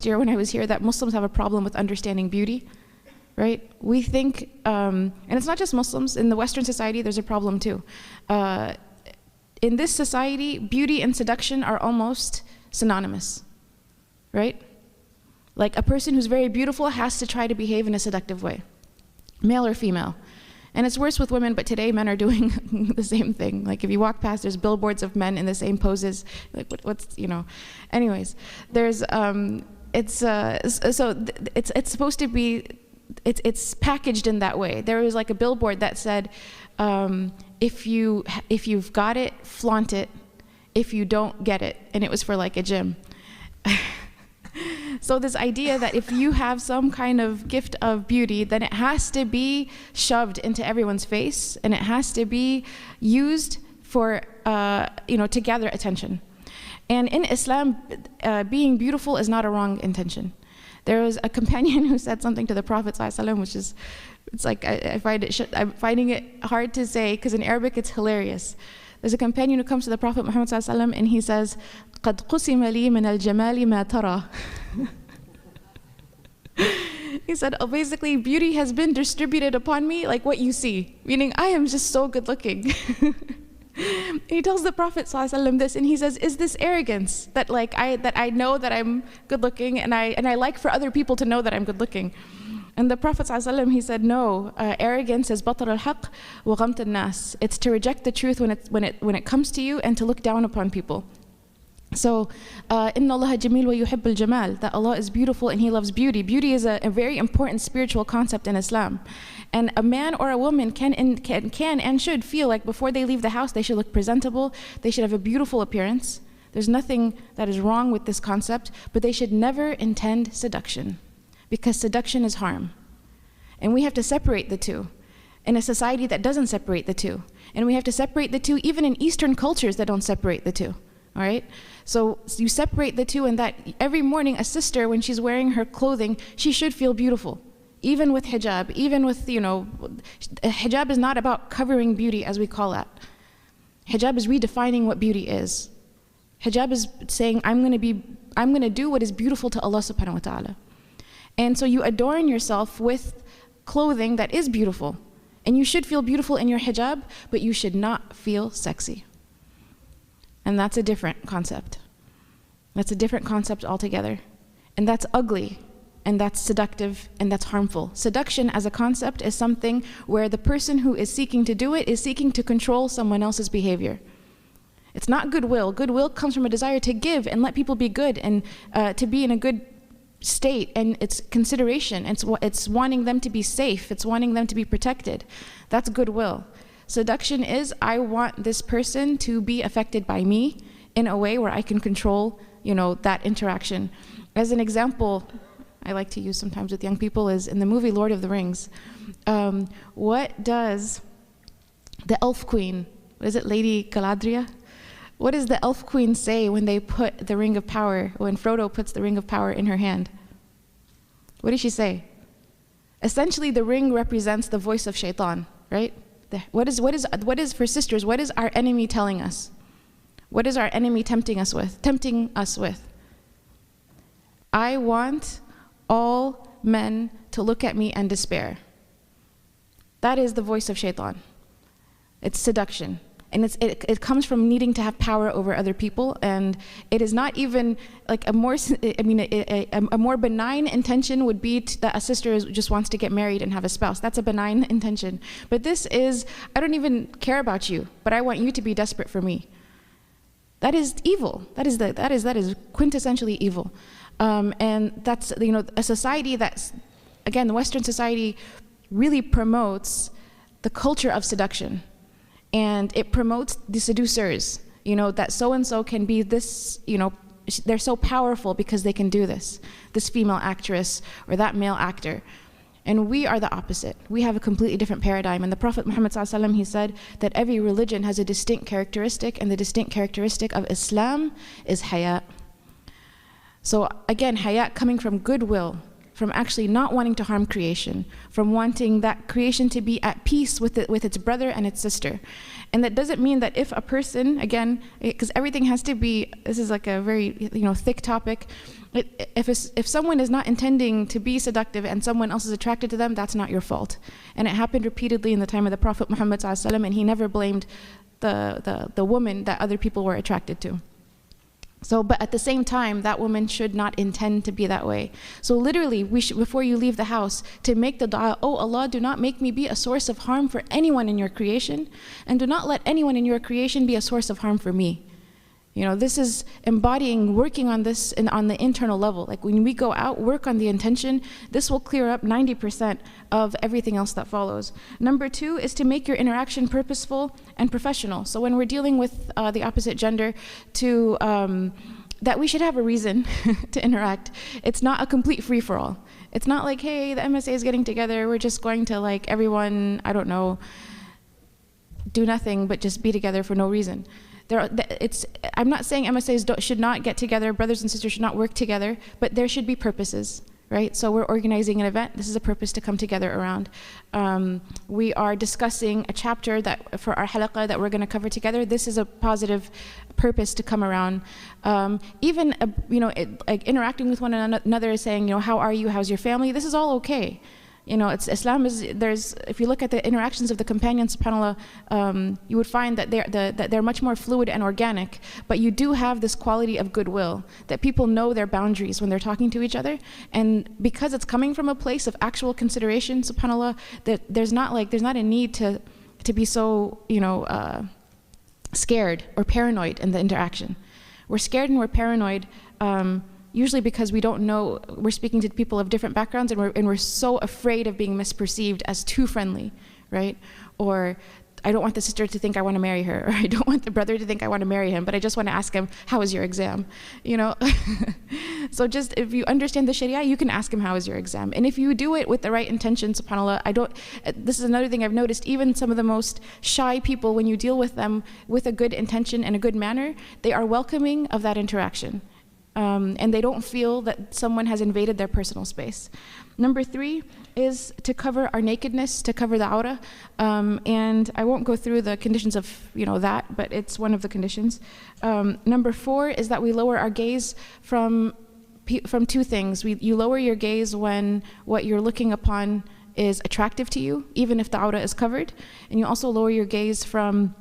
year when I was here that Muslims have a problem with understanding beauty, right? We think, and it's not just Muslims, in the Western society there's a problem too. In this society, beauty and seduction are almost synonymous, right? Like a person who's very beautiful has to try to behave in a seductive way, male or female. And it's worse with women, but today men are doing the same thing. Like if you walk past, there's billboards of men in the same poses. Like what's, you know. Anyways, there's, it's supposed to be, it's packaged in that way. There was like a billboard that said, if you've got it, flaunt it. If you don't, get it. And it was for like a gym. So this idea that if you have some kind of gift of beauty, then it has to be shoved into everyone's face, and it has to be used for, to gather attention. And in Islam, being beautiful is not a wrong intention. There was a companion who said something to the Prophet ﷺ, which is, it's like, I'm finding it hard to say, because in Arabic it's hilarious. There's a companion who comes to the Prophet Muhammad ﷺ and he says, قَدْ قُسِمَ لِي مِنَ الْجَمَالِ مَا تَرَى. He said, oh, basically, beauty has been distributed upon me like what you see, meaning I am just so good looking. He tells the Prophet ﷺ this, and he says, is this arrogance that I know that I'm good looking and I like for other people to know that I'm good looking? And the Prophet ﷺ, he said, no, arrogance is batar al-haq wa ghamt al-nas. It's to reject the truth when it comes to you and to look down upon people. So, inna Allah jameel wa yuhibb al-jamal, that Allah is beautiful and He loves beauty. Beauty is a very important spiritual concept in Islam. And a man or a woman can and should feel like before they leave the house, they should look presentable, they should have a beautiful appearance. There's nothing that is wrong with this concept, but they should never intend seduction, because seduction is harm. And we have to separate the two in a society that doesn't separate the two. And we have to separate the two even in Eastern cultures that don't separate the two. All right? So you separate the two, and that every morning a sister, when she's wearing her clothing, she should feel beautiful. Even with hijab, even with, hijab is not about covering beauty as we call that. Hijab is redefining what beauty is. Hijab is saying, I'm going to do what is beautiful to Allah subhanahu wa ta'ala. And so you adorn yourself with clothing that is beautiful. And you should feel beautiful in your hijab, but you should not feel sexy. And that's a different concept. That's a different concept altogether. And that's ugly, and that's seductive, and that's harmful. Seduction as a concept is something where the person who is seeking to do it is seeking to control someone else's behavior. It's not goodwill. Goodwill comes from a desire to give and let people be good and to be in a good state, and it's consideration. It's wanting them to be safe. It's wanting them to be protected. That's goodwill. Seduction is, I want this person to be affected by me in a way where I can control, that interaction. As an example, I like to use sometimes with young people is in the movie Lord of the Rings. What does the elf queen, what is it, Lady Galadriel? What does the elf queen say when they put the ring of power, when Frodo puts the ring of power in her hand? What does she say? Essentially, the ring represents the voice of shaitan, right? What is for sisters, what is our enemy telling us? What is our enemy tempting us with? I want all men to look at me and despair. That is the voice of shaitan. It's seduction. And it comes from needing to have power over other people, and it is not even like a more benign intention would be that a sister just wants to get married and have a spouse. That's a benign intention. But this is, I don't even care about you, but I want you to be desperate for me. That is evil. That is quintessentially evil. And that's a society that's, again, the Western society really promotes the culture of seduction. And it promotes the seducers, that so-and-so can be this, they're so powerful because they can do this female actress or that male actor. And we are the opposite. We have a completely different paradigm. And the Prophet Muhammad ﷺ, he said that every religion has a distinct characteristic, and the distinct characteristic of Islam is Haya. So again, Haya coming from goodwill, from actually not wanting to harm creation, from wanting that creation to be at peace with its brother and its sister. And that doesn't mean that if a person, again, because everything has to be, this is like a very thick topic, if someone is not intending to be seductive and someone else is attracted to them, that's not your fault. And it happened repeatedly in the time of the Prophet Muhammad ﷺ, and he never blamed the woman that other people were attracted to. So, but at the same time, that woman should not intend to be that way. So literally, before you leave the house, to make the dua, oh Allah, do not make me be a source of harm for anyone in your creation, and do not let anyone in your creation be a source of harm for me. This is embodying, working on this on the internal level. Like when we go out, work on the intention, this will clear up 90% of everything else that follows. Number 2 is to make your interaction purposeful and professional. So when we're dealing with the opposite gender, that we should have a reason to interact. It's not a complete free-for-all. It's not like, hey, the MSA is getting together, we're just going to like everyone, I don't know, do nothing but just be together for no reason. I'm not saying MSAs should not get together, brothers and sisters should not work together, but there should be purposes, right? So we're organizing an event. This is a purpose to come together around. We are discussing a chapter that for our halaqah that we're going to cover together. This is a positive purpose to come around. Even like interacting with one another, saying, how are you? How's your family? This is all okay. Islam is, if you look at the interactions of the companions, subhanAllah, you would find that they're much more fluid and organic, but you do have this quality of goodwill, that people know their boundaries when they're talking to each other, and because it's coming from a place of actual consideration, subhanAllah, that there's not a need to be so, scared or paranoid in the interaction. We're scared and we're paranoid, usually because we don't know, we're speaking to people of different backgrounds, and we're so afraid of being misperceived as too friendly, right? Or I don't want the sister to think I want to marry her, or I don't want the brother to think I want to marry him, but I just want to ask him, how was your exam? So just if you understand the Sharia, you can ask him, how was your exam? And if you do it with the right intention, subhanAllah, this is another thing I've noticed, even some of the most shy people, when you deal with them with a good intention and a good manner, they are welcoming of that interaction. And they don't feel that someone has invaded their personal space. Number 3 is to cover our nakedness, to cover the awrah. And I won't go through the conditions of that, but it's one of the conditions. Number 4 is that we lower our gaze from 2 things. You lower your gaze when what you're looking upon is attractive to you, even if the awrah is covered. And you also lower your gaze from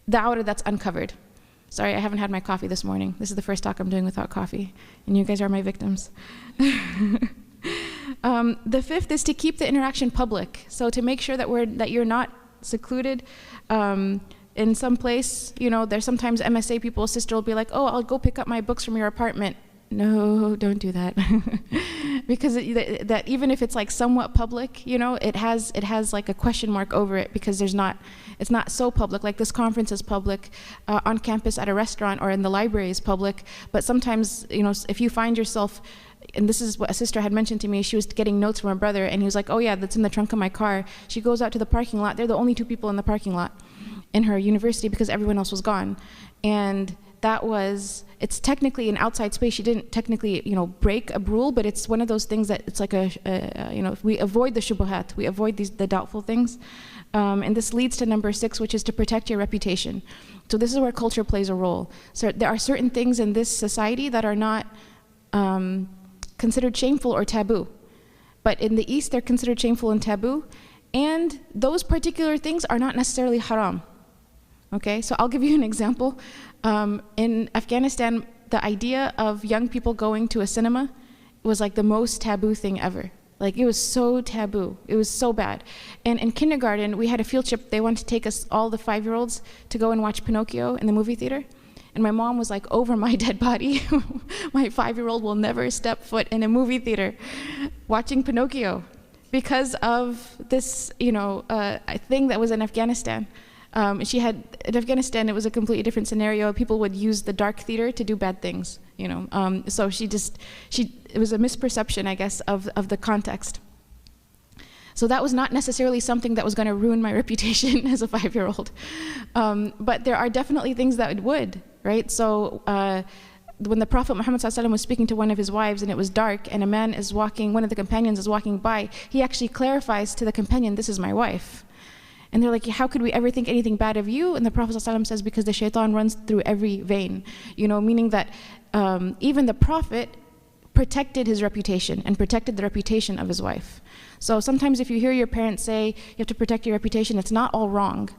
the awrah that's uncovered. Sorry, I haven't had my coffee this morning. This is the first talk I'm doing without coffee, and you guys are my victims. The 5th is to keep the interaction public. So to make sure that you're not secluded in some place. There's sometimes MSA people, sister will be like, oh, I'll go pick up my books from your apartment. No, don't do that. Because that even if it's like somewhat public, it has like a question mark over it, because it's not so public. Like this conference is public, on campus at a restaurant or in the library is public. But sometimes, if you find yourself, and this is what a sister had mentioned to me, she was getting notes from her brother, and he was like, oh yeah, that's in the trunk of my car. She goes out to the parking lot. They're the only 2 people in the parking lot in her university because everyone else was gone. And it's technically an outside space. She didn't technically, break a rule, but it's one of those things that it's like we avoid the shubuhat, we avoid the doubtful things. And this leads to number 6, which is to protect your reputation. So this is where culture plays a role. So there are certain things in this society that are not considered shameful or taboo. But in the East, they're considered shameful and taboo. And those particular things are not necessarily haram. Okay, so I'll give you an example. In Afghanistan, the idea of young people going to a cinema was like the most taboo thing ever. Like it was so taboo, it was so bad. And in kindergarten, we had a field trip. They wanted to take us, all the 5-year-olds, to go and watch Pinocchio in the movie theater. And my mom was like, over my dead body, my 5-year-old will never step foot in a movie theater watching Pinocchio because of this, thing that was in Afghanistan. In Afghanistan, it was a completely different scenario. People would use the dark theater to do bad things, So it was a misperception, I guess, of the context. So that was not necessarily something that was going to ruin my reputation as a 5-year-old. But there are definitely things that it would, right? So when the Prophet Muhammad ﷺ was speaking to one of his wives and it was dark and a man is walking, one of the companions is walking by, he actually clarifies to the companion, this is my wife. And they're like, how could we ever think anything bad of you? And the Prophet ﷺ says, because the shaitan runs through every vein. Meaning that even the Prophet protected his reputation and protected the reputation of his wife. So sometimes if you hear your parents say, you have to protect your reputation, it's not all wrong,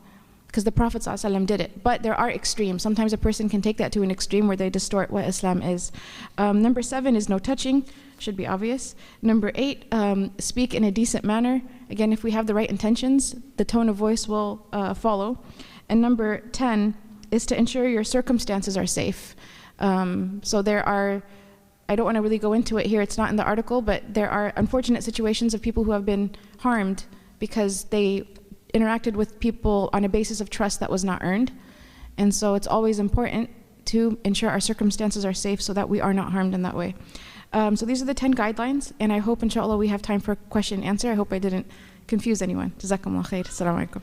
because the Prophet ﷺ did it. But there are extremes. Sometimes a person can take that to an extreme where they distort what Islam is. Number 7 is no touching. Should be obvious. Number 8, speak in a decent manner. Again, if we have the right intentions, the tone of voice will follow. And number 10 is to ensure your circumstances are safe. So there are, I don't want to really go into it here, it's not in the article, but there are unfortunate situations of people who have been harmed because they interacted with people on a basis of trust that was not earned. And so it's always important to ensure our circumstances are safe so that we are not harmed in that way. So these are the 10 guidelines, and I hope inshallah we have time for question and answer. I hope I didn't confuse anyone. Jazakallahu Khair. Assalamu alaikum.